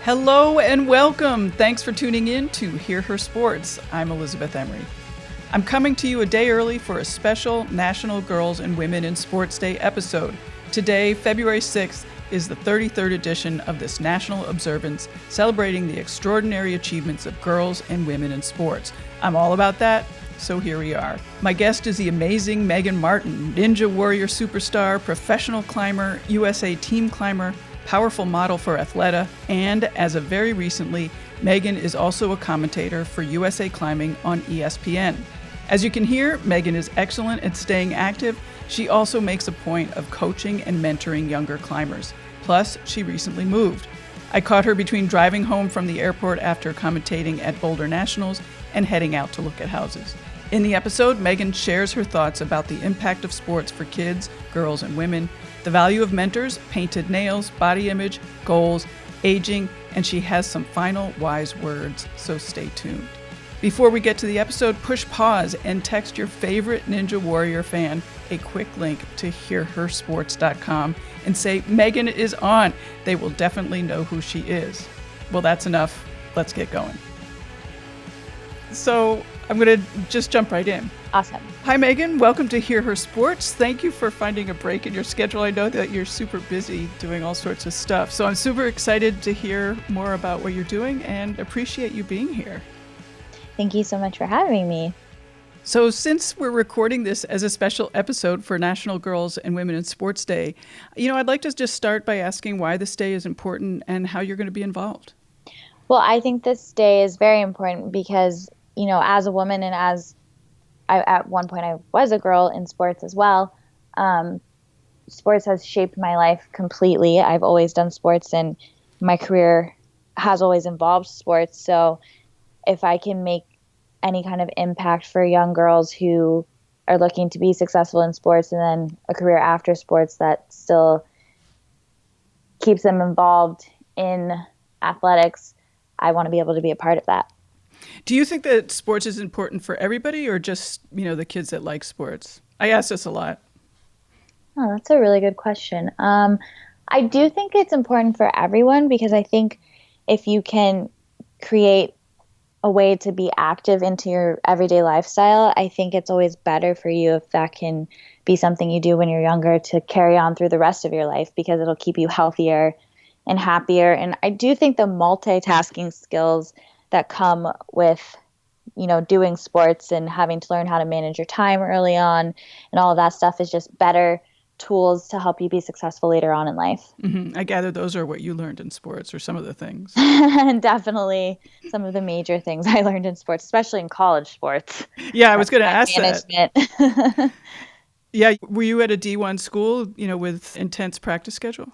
Hello and welcome. Thanks for tuning in to Hear Her Sports. I'm Elizabeth Emery. I'm coming to you a day early for a special National Girls and Women in Sports Day episode. Today, February 6th, is the 33rd edition of this national observance celebrating the extraordinary achievements of girls and women in sports. I'm all about that, so here we are. My guest is the amazing Meagan Martin, Ninja Warrior superstar, professional climber, USA team climber, powerful model for Athleta, and as of very recently, Meagan is also a commentator for USA Climbing on ESPN. As you can hear, Meagan is excellent at staying active. She also makes a point of coaching and mentoring younger climbers. Plus, she recently moved. I caught her between driving home from the airport after commentating at Boulder Nationals and heading out to look at houses. In the episode, Meagan shares her thoughts about the impact of sports for kids, girls, and women, the value of mentors, painted nails, body image, goals, aging, and she has some final wise words, so stay tuned. Before we get to the episode, push pause and text your favorite Ninja Warrior fan a quick link to hearhersports.com and say, Meagan is on. They will definitely know who she is. Well, that's enough. Let's get going. So I'm going to just jump right in. Awesome. Hi, Meagan. Welcome to Hear Her Sports. Thank you for finding a break in your schedule. I know that you're super busy doing all sorts of stuff. So I'm super excited to hear more about what you're doing and appreciate you being here. Thank you so much for having me. So since we're recording this as a special episode for National Girls and Women in Sports Day, I'd like to just start by asking why this day is important and how you're going to be involved. Well, I think this day is very important because, as a woman and at one point I was a girl in sports as well, sports has shaped my life completely. I've always done sports and my career has always involved sports. So if I can make any kind of impact for young girls who are looking to be successful in sports and then a career after sports that still keeps them involved in athletics, I want to be able to be a part of that. Do you think that sports is important for everybody or just, the kids that like sports? I ask this a lot. Oh, that's a really good question. I do think it's important for everyone because I think if you can create a way to be active into your everyday lifestyle, I think it's always better for you if that can be something you do when you're younger to carry on through the rest of your life because it'll keep you healthier and happier. And I do think the multitasking skills that come with, doing sports and having to learn how to manage your time early on and all of that stuff is just better tools to help you be successful later on in life. Mm-hmm. I gather those are what you learned in sports or some of the things. Definitely some of the major things I learned in sports, especially in college sports. Yeah, I was going to ask management. That. Yeah. Were you at a D1 school, with intense practice schedule?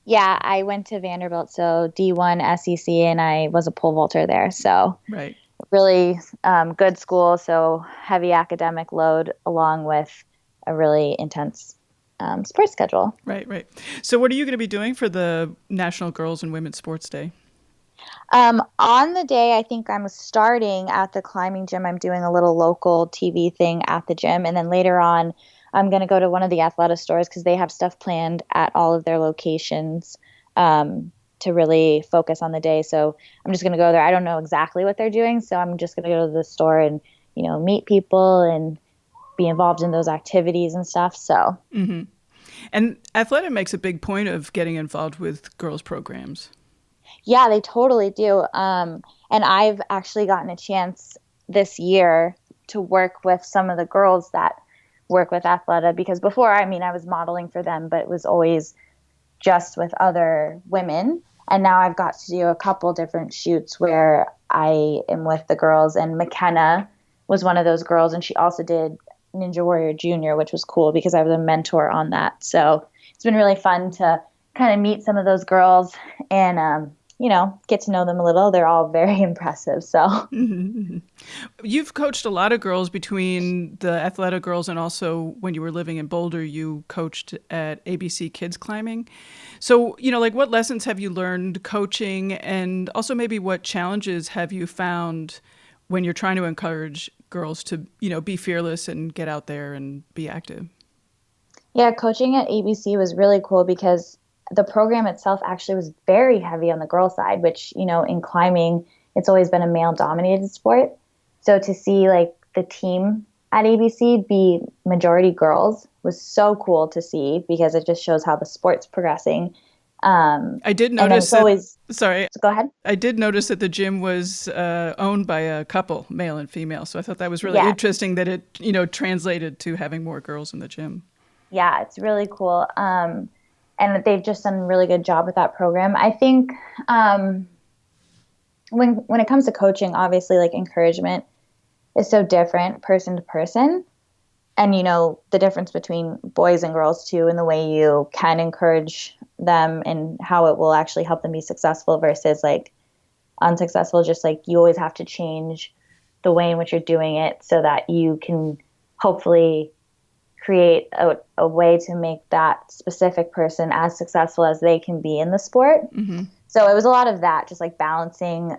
Yeah, I went to Vanderbilt, so D1 SEC, and I was a pole vaulter there. So right. Really good school, so heavy academic load along with a really intense sports schedule. Right. So what are you going to be doing for the National Girls and Women's Sports Day? On the day, I think I'm starting at the climbing gym. I'm doing a little local TV thing at the gym. And then later on, I'm going to go to one of the Athleta stores because they have stuff planned at all of their locations to really focus on the day. So I'm just going to go there. I don't know exactly what they're doing. So I'm just going to go to the store and, meet people and be involved in those activities and stuff. So. Mm-hmm. And Athleta makes a big point of getting involved with girls programs. Yeah, they totally do. And I've actually gotten a chance this year to work with some of the girls that work with Athleta because before, I was modeling for them, but it was always just with other women. And now I've got to do a couple different shoots where I am with the girls, and McKenna was one of those girls, and she also did Ninja Warrior Junior, which was cool because I was a mentor on that. So it's been really fun to kind of meet some of those girls and, get to know them a little. They're all very impressive. So mm-hmm. You've coached a lot of girls between the Athleta girls and also when you were living in Boulder, you coached at ABC Kids Climbing. So, what lessons have you learned coaching and also maybe what challenges have you found when you're trying to encourage girls to, be fearless and get out there and be active? Yeah, coaching at ABC was really cool because the program itself actually was very heavy on the girl side, which, you know, in climbing, it's always been a male dominated sport. So to see like the team at ABC be majority girls was so cool to see, because it just shows how the sport's progressing. I did And then notice it's that. always, Sorry, so go ahead. I did notice that the gym was owned by a couple, male and female. So I thought that was really Yeah. interesting that it, translated to having more girls in the gym. Yeah, it's really cool. And they've just done a really good job with that program. I think when it comes to coaching, obviously, like, encouragement is so different person to person. And, you know, the difference between boys and girls too, and the way you can encourage them and how it will actually help them be successful versus like unsuccessful. Just like, you always have to change the way in which you're doing it so that you can hopefully create a way to make that specific person as successful as they can be in the sport. Mm-hmm. So it was a lot of that, just like balancing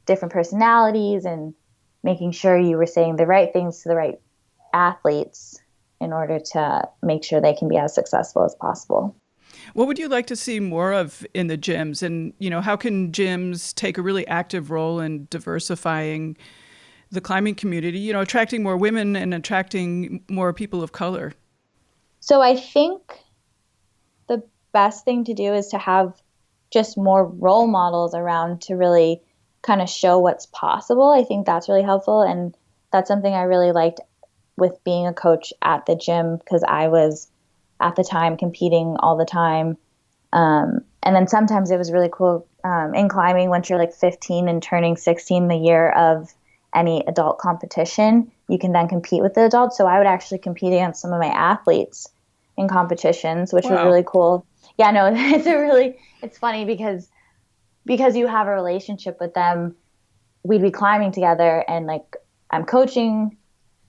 different personalities and making sure you were saying the right things to the right athletes in order to make sure they can be as successful as possible. What would you like to see more of in the gyms? And, how can gyms take a really active role in diversifying the climbing community, attracting more women and attracting more people of color? So I think the best thing to do is to have just more role models around to really kind of show what's possible. I think that's really helpful. And that's something I really liked with being a coach at the gym, because I was at the time competing all the time. And then sometimes it was really cool in climbing, once you're like 15 and turning 16 the year of any adult competition, you can then compete with the adults. So I would actually compete against some of my athletes in competitions, which was Wow. really cool. Yeah, no, it's funny because you have a relationship with them. We'd be climbing together and like I'm coaching,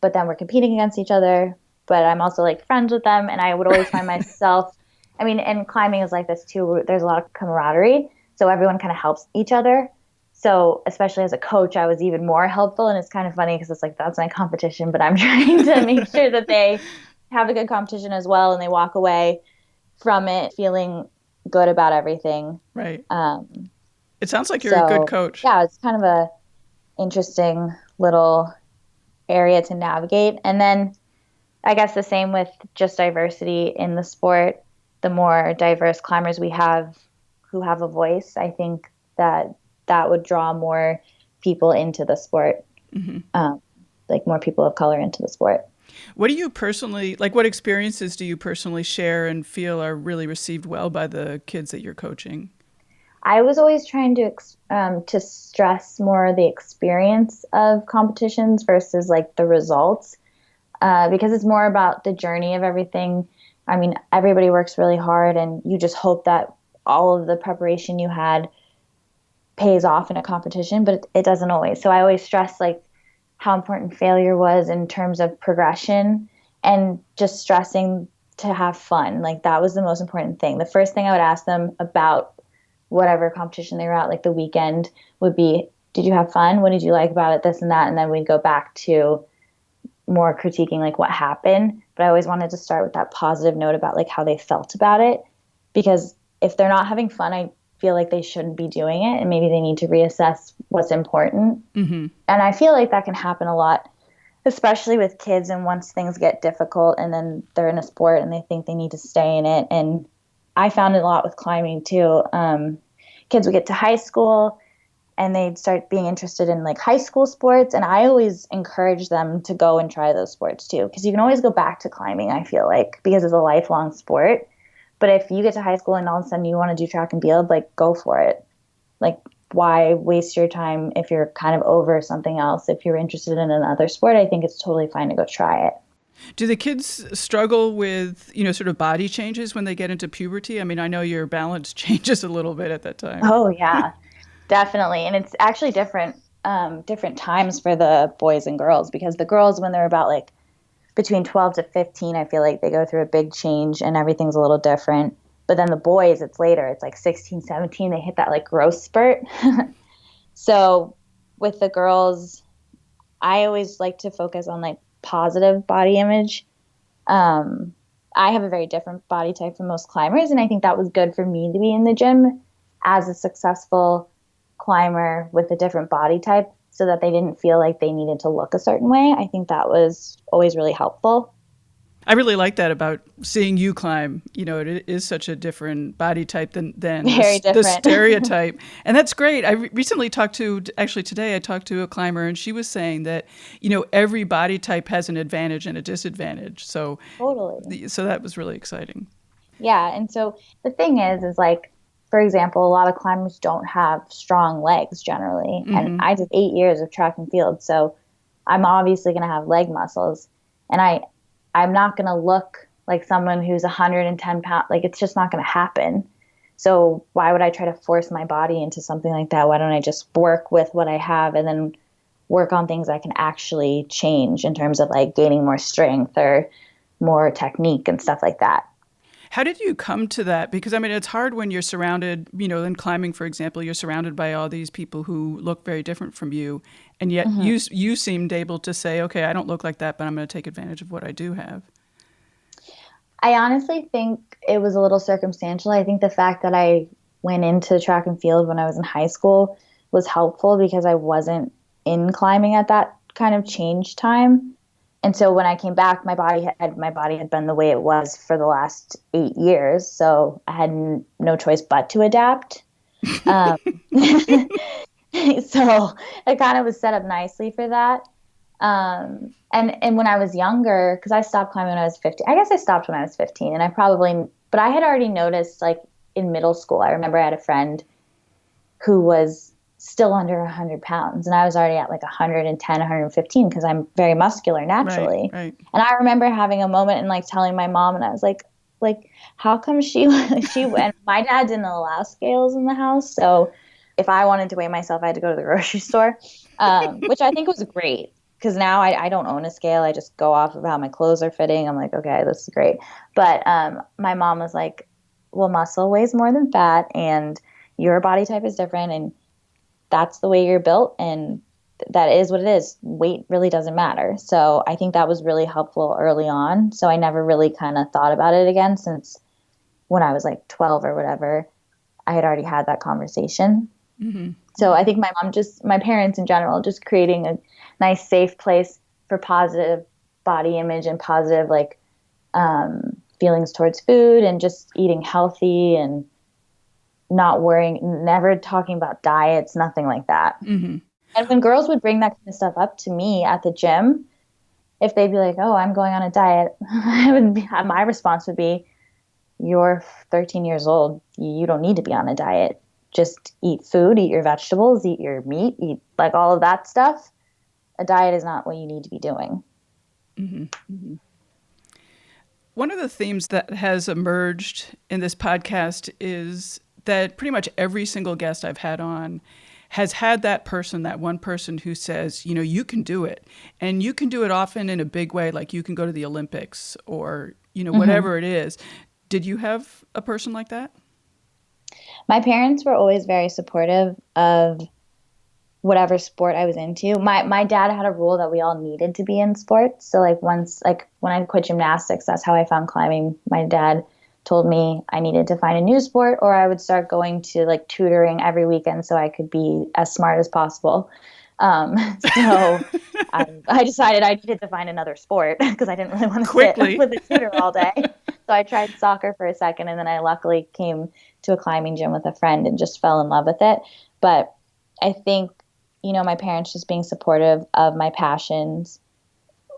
but then we're competing against each other, but I'm also like friends with them. And I would always find myself, I mean, and climbing is like this too. There's a lot of camaraderie. So everyone kind of helps each other. So especially as a coach, I was even more helpful. And it's kind of funny because it's like, that's my competition, but I'm trying to make sure that they have a good competition as well. And they walk away from it feeling good about everything. Right. It sounds like you're So a good coach. yeah, it's kind of a interesting little area to navigate. And then I guess the same with just diversity in the sport. The more diverse climbers we have who have a voice, I think that would draw more people into the sport, like more people of color into the sport. What do you personally, like, what experiences do you personally share and feel are really received well by the kids that you're coaching? I was always trying to stress more the experience of competitions versus like the results, because it's more about the journey of everything. I mean, everybody works really hard, and you just hope that all of the preparation you had pays off in a competition, but it doesn't always. So I always stress like how important failure was in terms of progression, and just stressing to have fun. Like, that was the most important thing. The first thing I would ask them about whatever competition they were at, like the weekend, would be, did you have fun? What did you like about it? This and that. And then we'd go back to more critiquing like what happened. But I always wanted to start with that positive note about like how they felt about it, because if they're not having fun, I feel like they shouldn't be doing it, and maybe they need to reassess what's important. Mm-hmm. And I feel like that can happen a lot, especially with kids. And once things get difficult and then they're in a sport and they think they need to stay in it. And I found it a lot with climbing too. Kids would get to high school and they'd start being interested in like high school sports. And I always encourage them to go and try those sports too, because you can always go back to climbing, I feel like, because it's a lifelong sport. But if you get to high school and all of a sudden you want to do track and field, like, go for it. Like, why waste your time if you're kind of over something else? If you're interested in another sport, I think it's totally fine to go try it. Do the kids struggle with, sort of body changes when they get into puberty? I mean, I know your balance changes a little bit at that time. Oh, yeah, definitely. And it's actually different times for the boys and girls, because the girls, when they're about like between 12 to 15, I feel like they go through a big change and everything's a little different. But then the boys, it's later. It's like 16, 17, they hit that like growth spurt. So with the girls, I always like to focus on like positive body image. And I have a very different body type from most climbers, and I think that was good for me to be in the gym as a successful climber with a different body type so that they didn't feel like they needed to look a certain way. I think that was always really helpful. I really like that about seeing you climb. It is such a different body type than Very the different. stereotype. And that's great. I recently actually today I talked to a climber, and she was saying that, every body type has an advantage and a disadvantage. So, Totally. so that was really exciting. Yeah. And so the thing is like, for example, a lot of climbers don't have strong legs generally. And I did 8 years of track and field. So I'm obviously going to have leg muscles. And I'm not going to look like someone who's 110 pounds. Like, it's just not going to happen. So why would I try to force my body into something like that? Why don't I just work with what I have and then work on things I can actually change in terms of like gaining more strength or more technique and stuff like that? How did you come to that? Because, I mean, it's hard when you're surrounded, in climbing, for example, you're surrounded by all these people who look very different from you. And yet you seemed able to say, okay, I don't look like that, but I'm going to take advantage of what I do have. I honestly think it was a little circumstantial. I think the fact that I went into track and field when I was in high school was helpful because I wasn't in climbing at that kind of change time. And so when I came back, my body had been the way it was for the last 8 years. So I had no choice but to adapt. Um, so it kind of was set up nicely for that. And when I was younger, because I stopped climbing when I was 15, I guess I stopped when I was 15, but I had already noticed like in middle school, I remember I had a friend who was still under 100 pounds, and I was already at like 110, 115 because I'm very muscular naturally. Right. And I remember having a moment and like telling my mom, and I was like, how come she and my dad didn't allow scales in the house, so if I wanted to weigh myself, I had to go to the grocery store, which I think was great. Because now I don't own a scale. I just go off of how my clothes are fitting. I'm like, okay, this is great. But my mom was like, well, muscle weighs more than fat, and your body type is different, and that's the way you're built, and that is what it is. Weight really doesn't matter. So I think that was really helpful early on. So I never really kind of thought about it again since when I was like 12 or whatever. I had already had that conversation. So I think my parents in general, just creating a nice, safe place for positive body image and positive like feelings towards food and just eating healthy and not worrying, never talking about diets, nothing like that. And when girls would bring that kind of stuff up to me at the gym, if they'd be like, oh, I'm going on a diet, my response would be, you're 13 years old. You don't need to be on a diet. Just eat food, eat your vegetables, eat your meat, eat like all of that stuff. A diet is not what you need to be doing. One of the themes that has emerged in this podcast is that pretty much every single guest I've had on has had that one person who says, you can do it. And you can do it often in a big way, like you can go to the Olympics or, whatever it is. Did you have a person like that? My parents were always very supportive of whatever sport I was into. My dad had a rule that we all needed to be in sports. So like when I quit gymnastics, that's how I found climbing. My dad told me I needed to find a new sport, or I would start going to like tutoring every weekend so I could be as smart as possible. So I decided I needed to find another sport because I didn't really want to sit with a tutor all day. So I tried soccer for a second, and then I luckily came to a climbing gym with a friend and just fell in love with it. But I think, my parents just being supportive of my passions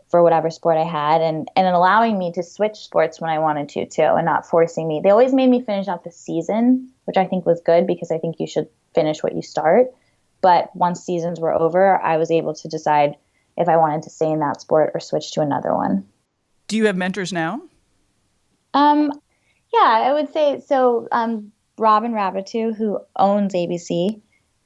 for whatever sport I had and allowing me to switch sports when I wanted to too, and not forcing me. They always made me finish out the season, which I think was good because I think you should finish what you start. But once seasons were over, I was able to decide if I wanted to stay in that sport or switch to another one. Do you have mentors now? Yeah, I would say so. Robin Rabitou, who owns ABC,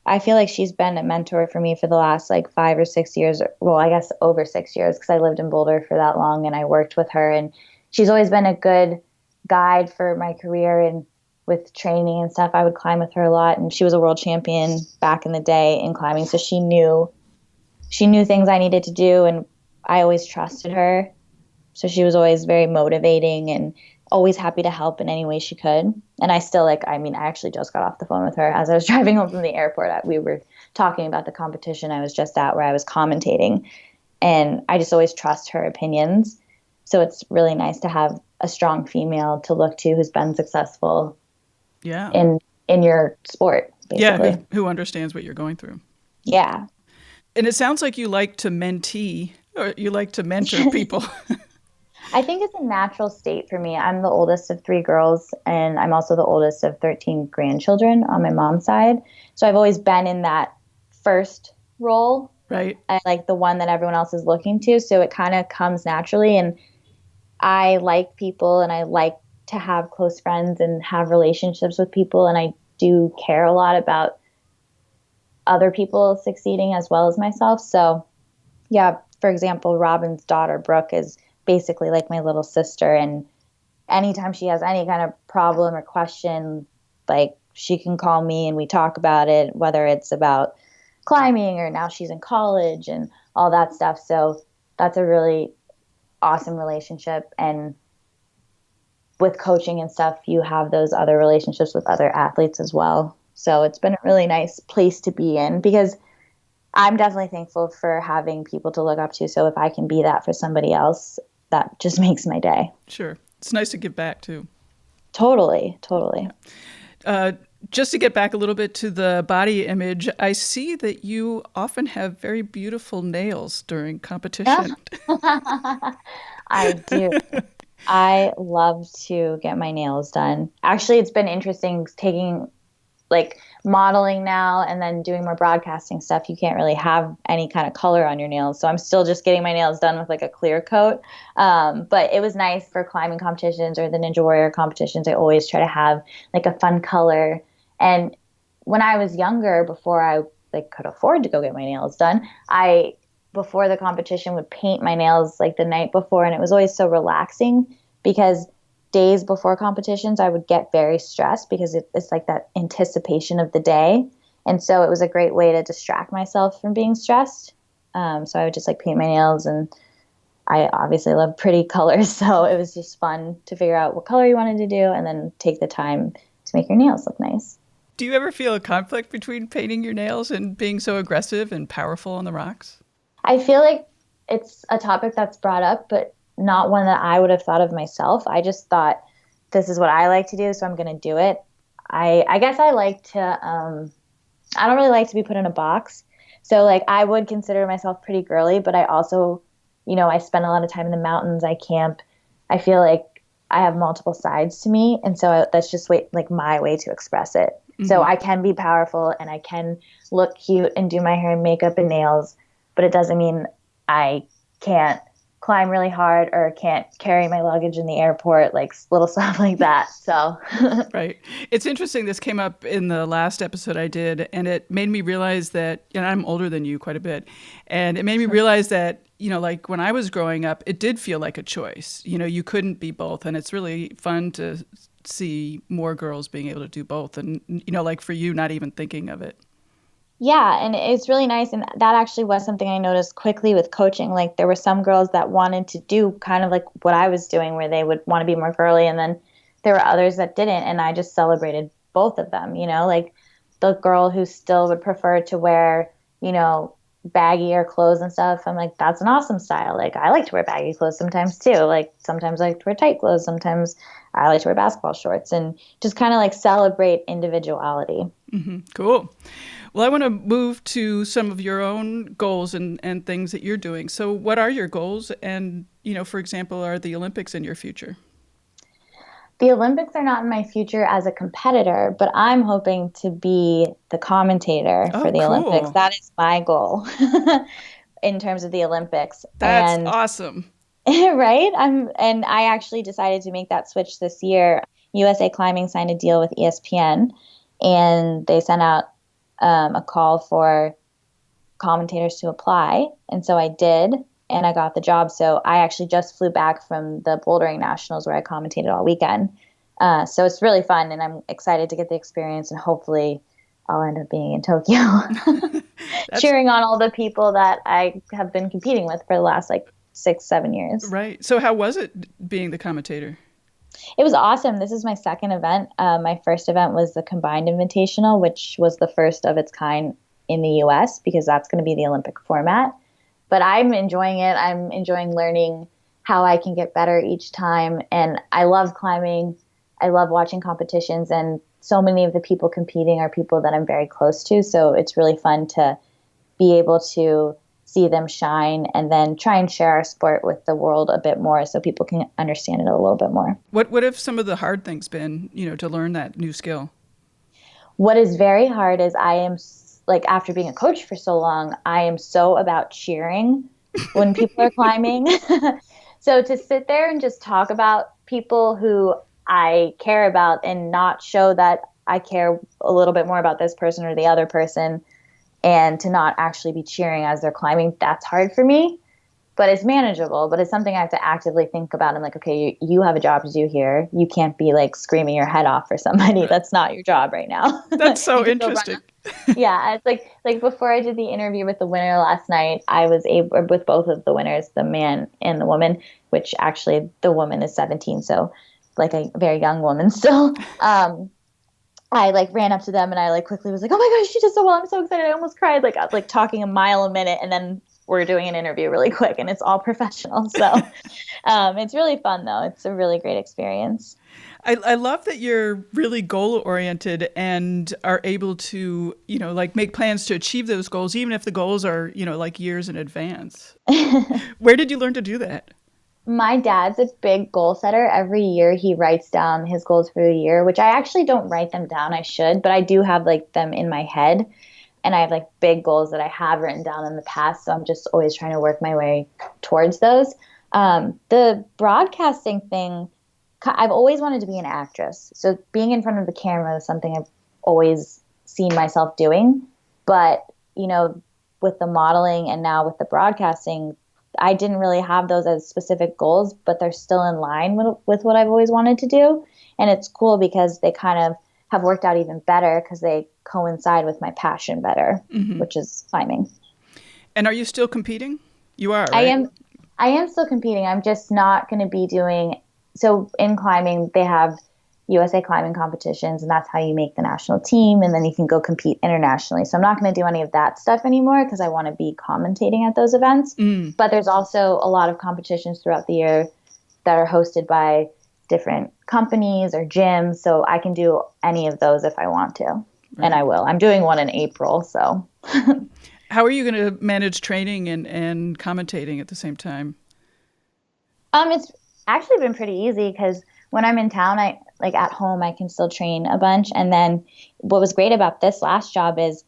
I feel like she's been a mentor for me for the last like 5 or 6 years. Well, I guess over 6 years because I lived in Boulder for that long and I worked with her. And she's always been a good guide for my career and with training and stuff. I would climb with her a lot. And she was a world champion back in the day in climbing. So she knew things I needed to do. And I always trusted her. So she was always very motivating and always happy to help in any way she could. And I still I actually just got off the phone with her as I was driving home from the airport. We were talking about the competition I was just at where I was commentating. And I just always trust her opinions. So it's really nice to have a strong female to look to who's been successful Yeah. in your sport, basically. Yeah, who understands what you're going through. Yeah. And it sounds like you like to mentee, or you like to mentor people. I think it's a natural state for me. I'm the oldest of three girls, and I'm also the oldest of 13 grandchildren on my mom's side. So I've always been in that first role. Right. I like the one that everyone else is looking to. So it kind of comes naturally. And I like people and I like to have close friends and have relationships with people. And I do care a lot about other people succeeding as well as myself. So, yeah, for example, Robin's daughter, Brooke, is basically like my little sister. And anytime she has any kind of problem or question, like she can call me and we talk about it, whether it's about climbing or now she's in college and all that stuff. So that's a really awesome relationship. And with coaching and stuff, you have those other relationships with other athletes as well. So it's been a really nice place to be in because I'm definitely thankful for having people to look up to. So if I can be that for somebody else, that just makes my day. Sure. It's nice to give back too. Totally. Yeah. Just to get back a little bit to the body image, I see that you often have very beautiful nails during competition. I do. I love to get my nails done. Actually, it's been interesting taking modeling now and then doing more broadcasting stuff. You can't really have any kind of color on your nails. So I'm still just getting my nails done with a clear coat. But it was nice for climbing competitions or the Ninja Warrior competitions. I always try to have a fun color. And when I was younger, before I could afford to go get my nails done, I before the competition would paint my nails the night before, and it was always so relaxing because days before competitions I would get very stressed because it's that anticipation of the day. And so it was a great way to distract myself from being stressed. So I would just paint my nails, and I obviously love pretty colors, so it was just fun to figure out what color you wanted to do and then take the time to make your nails look nice. Do you ever feel a conflict between painting your nails and being so aggressive and powerful on the rocks? I feel like it's a topic that's brought up, but not one that I would have thought of myself. I just thought this is what I like to do, so I'm going to do it. I guess I like to, I don't really like to be put in a box. So I would consider myself pretty girly, but I also, I spend a lot of time in the mountains. I camp. I feel like I have multiple sides to me. And so that's just my way to express it. Mm-hmm. So I can be powerful and I can look cute and do my hair and makeup and nails, but it doesn't mean I can't climb really hard or can't carry my luggage in the airport, little stuff like that. So Right. It's interesting. This came up in the last episode I did, and it made me realize that, I'm older than you quite a bit. And it made me realize that, when I was growing up, it did feel like a choice. You couldn't be both. And it's really fun to see more girls being able to do both. And, for you, not even thinking of it. Yeah, and it's really nice. And that actually was something I noticed quickly with coaching. There were some girls that wanted to do kind of what I was doing, where they would want to be more girly. And then there were others that didn't. And I just celebrated both of them, the girl who still would prefer to wear, baggier clothes and stuff. I'm that's an awesome style. I like to wear baggy clothes sometimes too. Sometimes I like to wear tight clothes. Sometimes I like to wear basketball shorts, and just kind of celebrate individuality. Mm-hmm. Cool. Well, I want to move to some of your own goals and things that you're doing. So what are your goals? And, for example, are the Olympics in your future? The Olympics are not in my future as a competitor, but I'm hoping to be the commentator for the Olympics. That is my goal in terms of the Olympics. That's awesome. Right? And I actually decided to make that switch this year. USA Climbing signed a deal with ESPN, and they sent out a call for commentators to apply. And so I did, and I got the job. So I actually just flew back from the bouldering nationals where I commentated all weekend. So it's really fun, and I'm excited to get the experience, and hopefully I'll end up being in Tokyo cheering on all the people that I have been competing with for the last 6-7 years. Right. So how was it being the commentator? It was awesome. This is my second event. My first event was the combined invitational, which was the first of its kind in the US because that's going to be the Olympic format. But I'm enjoying it. I'm enjoying learning how I can get better each time. And I love climbing. I love watching competitions. And so many of the people competing are people that I'm very close to. So it's really fun to be able to see them shine and then try and share our sport with the world a bit more so people can understand it a little bit more. What have some of the hard things been, to learn that new skill? What is very hard is I am like, after being a coach for so long, I am so about cheering when people are climbing. So to sit there and just talk about people who I care about and not show that I care a little bit more about this person or the other person, and to not actually be cheering as they're climbing, that's hard for me. But it's manageable, but it's something I have to actively think about. I'm like, okay, you have a job to do here. You can't be like screaming your head off for somebody. That's not your job right now. That's so interesting. Yeah, it's like before I did the interview with the winner last night, I was able, with both of the winners, the man and the woman, which actually the woman is 17, so like a very young woman still. I like ran up to them and I like quickly was like, oh my gosh, she did so well. I'm so excited. I almost cried. Like I was like talking a mile a minute, and then we're doing an interview really quick, and it's all professional. So it's really fun though. It's a really great experience. I love that you're really goal oriented and are able to, like make plans to achieve those goals, even if the goals are, like years in advance. Where did you learn to do that? My dad's a big goal setter. Every year he writes down his goals for the year, which I actually don't write them down. I should, but I do have like them in my head. And I have like big goals that I have written down in the past. So I'm just always trying to work my way towards those. The broadcasting thing, I've always wanted to be an actress. So being in front of the camera is something I've always seen myself doing. But, with the modeling and now with the broadcasting, I didn't really have those as specific goals, but they're still in line with what I've always wanted to do. And it's cool because they kind of have worked out even better because they coincide with my passion better, which is climbing. And are you still competing? You are, right? I am still competing. I'm just not going to be doing, so in climbing, they have USA climbing competitions, and that's how you make the national team, and then you can go compete internationally. So I'm not going to do any of that stuff anymore because I want to be commentating at those events. But there's also a lot of competitions throughout the year that are hosted by different companies or gyms, so I can do any of those if I want to. Right. And I will. I'm doing one in April, so. How are you going to manage training and commentating at the same time? It's actually been pretty easy because when I'm in town, at home, I can still train a bunch. And then what was great about this last job is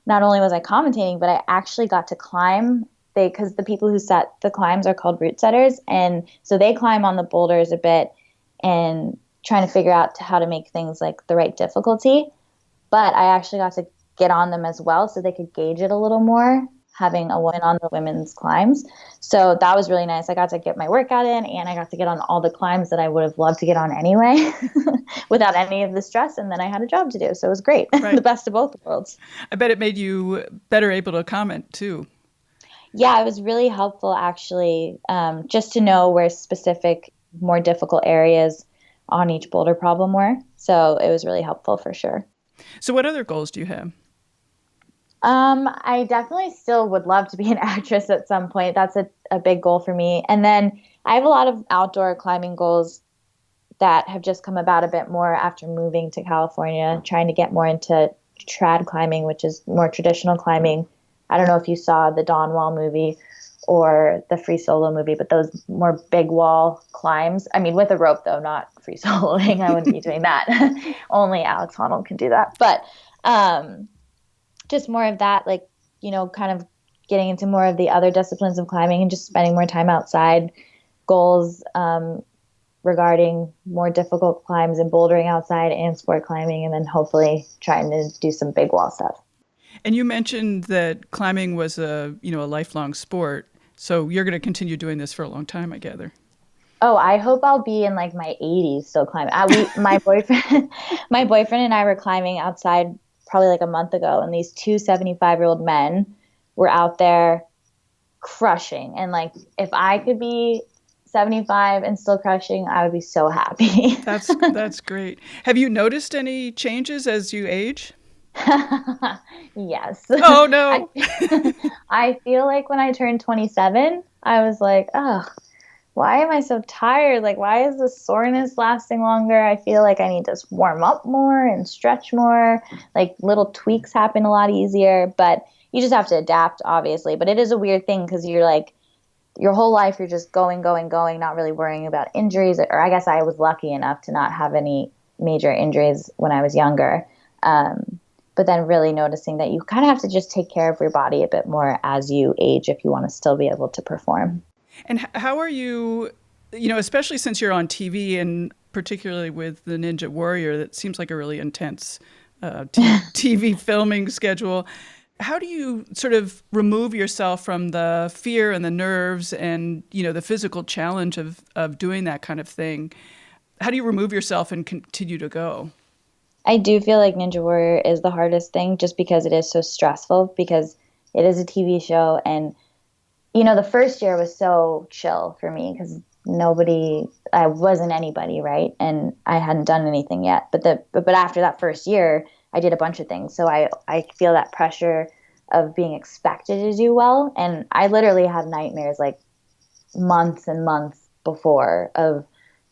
not only was I commentating, but I actually got to climb. Because the people who set the climbs are called route setters. And so they climb on the boulders a bit and trying to figure out how to make things like the right difficulty. But I actually got to get on them as well so they could gauge it a little more, having a woman on the women's climbs. So that was really nice. I got to get my workout in, and I got to get on all the climbs that I would have loved to get on anyway without any of the stress. And then I had a job to do. So it was great. Right. The best of both worlds. I bet it made you better able to comment too. Yeah, it was really helpful actually, just to know where specific, more difficult areas on each boulder problem were. So it was really helpful for sure. So what other goals do you have? I definitely still would love to be an actress at some point. That's a big goal for me. And then I have a lot of outdoor climbing goals that have just come about a bit more after moving to California, trying to get more into trad climbing, which is more traditional climbing. I don't know if you saw the Dawn Wall movie or the Free Solo movie, but those more big wall climbs. I mean, with a rope, though, not free soloing. I wouldn't be doing that. Only Alex Honnold can do that. But just more of that, kind of getting into more of the other disciplines of climbing and just spending more time outside. Goals regarding more difficult climbs and bouldering outside and sport climbing, and then hopefully trying to do some big wall stuff. And you mentioned that climbing was a lifelong sport. So you're going to continue doing this for a long time, I gather. Oh, I hope I'll be in my 80s still climbing. My boyfriend and I were climbing outside probably a month ago, and these two 75-year-old men were out there crushing. And like, if I could be 75 and still crushing, I would be so happy. That's great. Have you noticed any changes as you age? Yes. Oh I no. I feel like when I turned 27, I was like, oh, why am I so tired? Like, why is the soreness lasting longer? I feel like I need to warm up more and stretch more. Like, little tweaks happen a lot easier, but you just have to adapt, obviously. But it is a weird thing because you're like, your whole life, you're just going, going, going, not really worrying about injuries. Or I guess I was lucky enough to not have any major injuries when I was younger. But then really noticing that you kind of have to just take care of your body a bit more as you age if you want to still be able to perform. And how are you, especially since you're on TV and particularly with the Ninja Warrior, that seems like a really intense TV filming schedule. How do you sort of remove yourself from the fear and the nerves and, the physical challenge of doing that kind of thing? How do you remove yourself and continue to go? I do feel like Ninja Warrior is the hardest thing just because it is so stressful because it is a TV show. And, the first year was so chill for me because I wasn't anybody, right? And I hadn't done anything yet. But after that first year, I did a bunch of things. So I feel that pressure of being expected to do well. And I literally had nightmares like months and months before of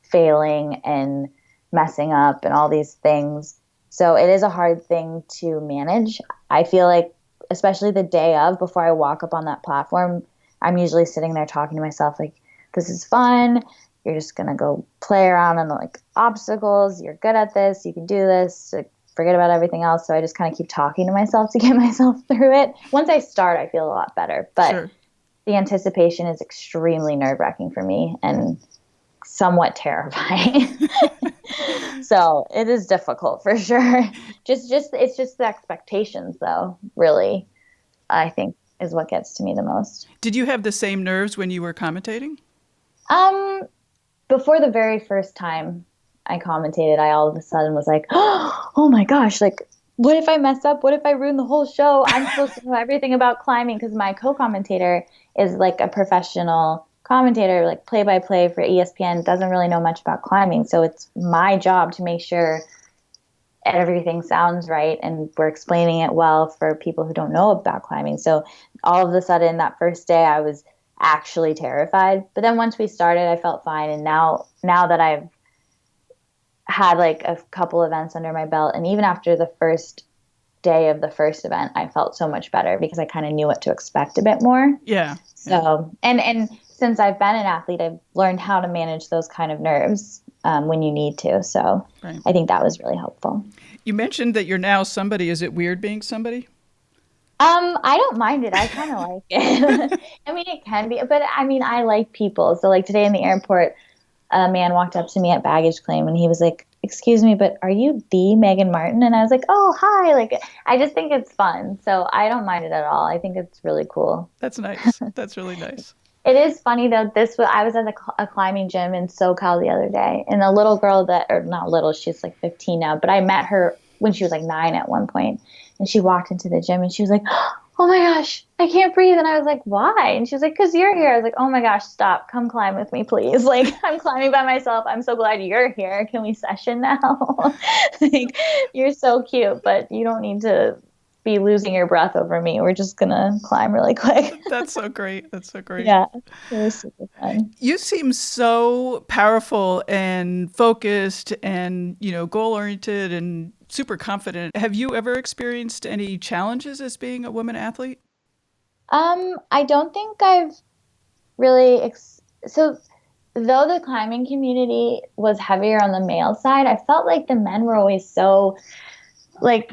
failing and messing up and all these things. So it is a hard thing to manage. I feel like, especially the day of, before I walk up on that platform, I'm usually sitting there talking to myself like, this is fun. You're just going to go play around on like obstacles. You're good at this. You can do this. Like, forget about everything else. So I just kind of keep talking to myself to get myself through it. Once I start, I feel a lot better. But Sure. The anticipation is extremely nerve-wracking for me and somewhat terrifying. So it is difficult for sure. It's just the expectations though, really, I think is what gets to me the most. Did you have the same nerves when you were commentating? Um, Before the very first time I commentated, I all of a sudden was like, oh my gosh, like, what if I mess up? What if I ruin the whole show? I'm supposed to know everything about climbing because my co-commentator is like a professional commentator, like play-by-play for ESPN, doesn't really know much about climbing. So it's my job to make sure everything sounds right and we're explaining it well for people who don't know about climbing. So all of a sudden that first day I was actually terrified. But then once we started, I felt fine. And now that I've had like a couple events under my belt, and even after the first day of the first event, I felt so much better because I kind of knew what to expect a bit more. Yeah. So, and since I've been an athlete, I've learned how to manage those kind of nerves when you need to. So Right. I think that was really helpful. You mentioned that you're now somebody. Is it weird being somebody? I don't mind it. I kind of like it. I mean, it can be, but I mean, I like people. So like today in the airport, a man walked up to me at baggage claim and he was like, excuse me, but are you the Meagan Martin? And I was like, oh, hi. Like, I just think it's fun. So I don't mind it at all. I think it's really cool. That's nice. That's really nice. It is funny though. I was at a climbing gym in SoCal the other day, and a little girl or not little, she's like 15 now, but I met her when she was like 9 at one point, and she walked into the gym and she was like, "Oh my gosh, I can't breathe." And I was like, "Why?" And she was like, "'Cause you're here." I was like, "Oh my gosh, stop! Come climb with me, please!" Like, I'm climbing by myself. I'm so glad you're here. Can we session now? Like, you're so cute, but you don't need to be losing your breath over me. We're just gonna climb really quick. That's so great. That's so great. Yeah, it was super fun. You seem so powerful and focused and, goal oriented and super confident. Have you ever experienced any challenges as being a woman athlete? I don't think I've really so though the climbing community was heavier on the male side, I felt like the men were always so like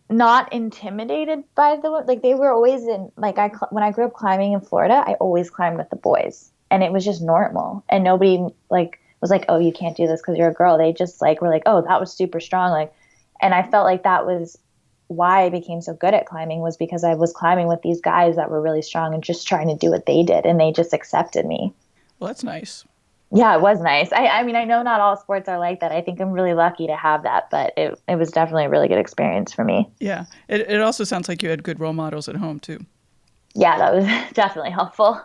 not intimidated by like they were always in like when I grew up climbing in Florida, I always climbed with the boys and it was just normal and nobody like was like, oh, you can't do this because you're a girl. They just like were like, oh, that was super strong, like, and I felt like that was why I became so good at climbing, was because I was climbing with these guys that were really strong and just trying to do what they did, and they just accepted me. Well, that's nice. Yeah, it was nice. I mean, I know not all sports are like that. I think I'm really lucky to have that, but it was definitely a really good experience for me. Yeah. It also sounds like you had good role models at home, too. Yeah, that was definitely helpful.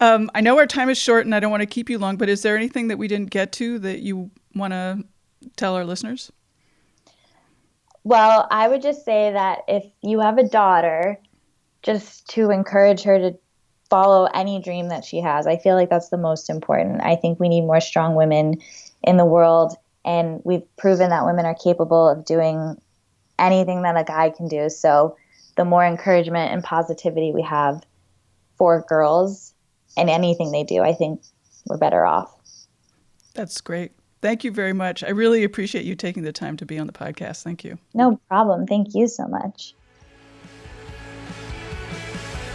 I know our time is short and I don't want to keep you long, but is there anything that we didn't get to that you want to tell our listeners? Well, I would just say that if you have a daughter, just to encourage her to follow any dream that she has. I feel like that's the most important. I think we need more strong women in the world, and we've proven that women are capable of doing anything that a guy can do. So the more encouragement and positivity we have for girls and anything they do, I think we're better off. That's great. Thank you very much. I really appreciate you taking the time to be on the podcast. Thank you. No problem. Thank you so much.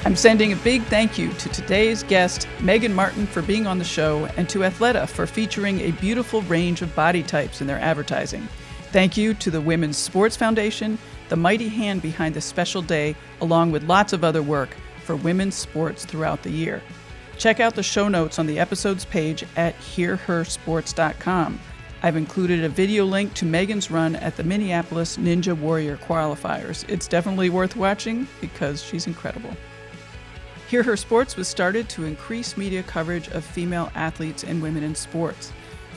I'm sending a big thank you to today's guest, Meagan Martin, for being on the show, and to Athleta for featuring a beautiful range of body types in their advertising. Thank you to the Women's Sports Foundation, the mighty hand behind this special day, along with lots of other work for women's sports throughout the year. Check out the show notes on the episode's page at hearhersports.com. I've included a video link to Meagan's run at the Minneapolis Ninja Warrior qualifiers. It's definitely worth watching because she's incredible. Hear Her Sports was started to increase media coverage of female athletes and women in sports.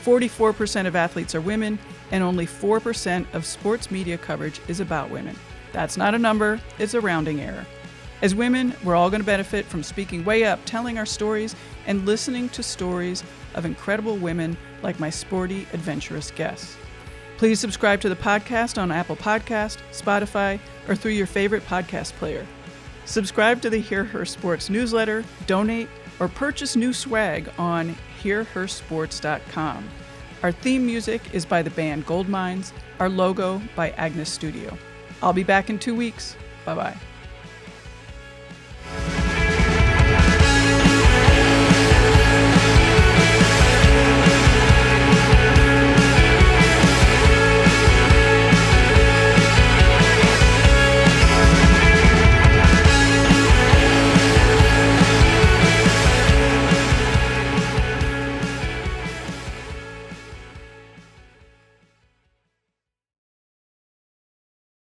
44% of athletes are women, and only 4% of sports media coverage is about women. That's not a number, it's a rounding error. As women, we're all going to benefit from speaking way up, telling our stories, and listening to stories of incredible women like my sporty, adventurous guests. Please subscribe to the podcast on Apple Podcast, Spotify, or through your favorite podcast player. Subscribe to the Hear Her Sports newsletter, donate, or purchase new swag on hearhersports.com. Our theme music is by the band Goldmines, our logo by Agnes Studio. I'll be back in 2 weeks. Bye-bye.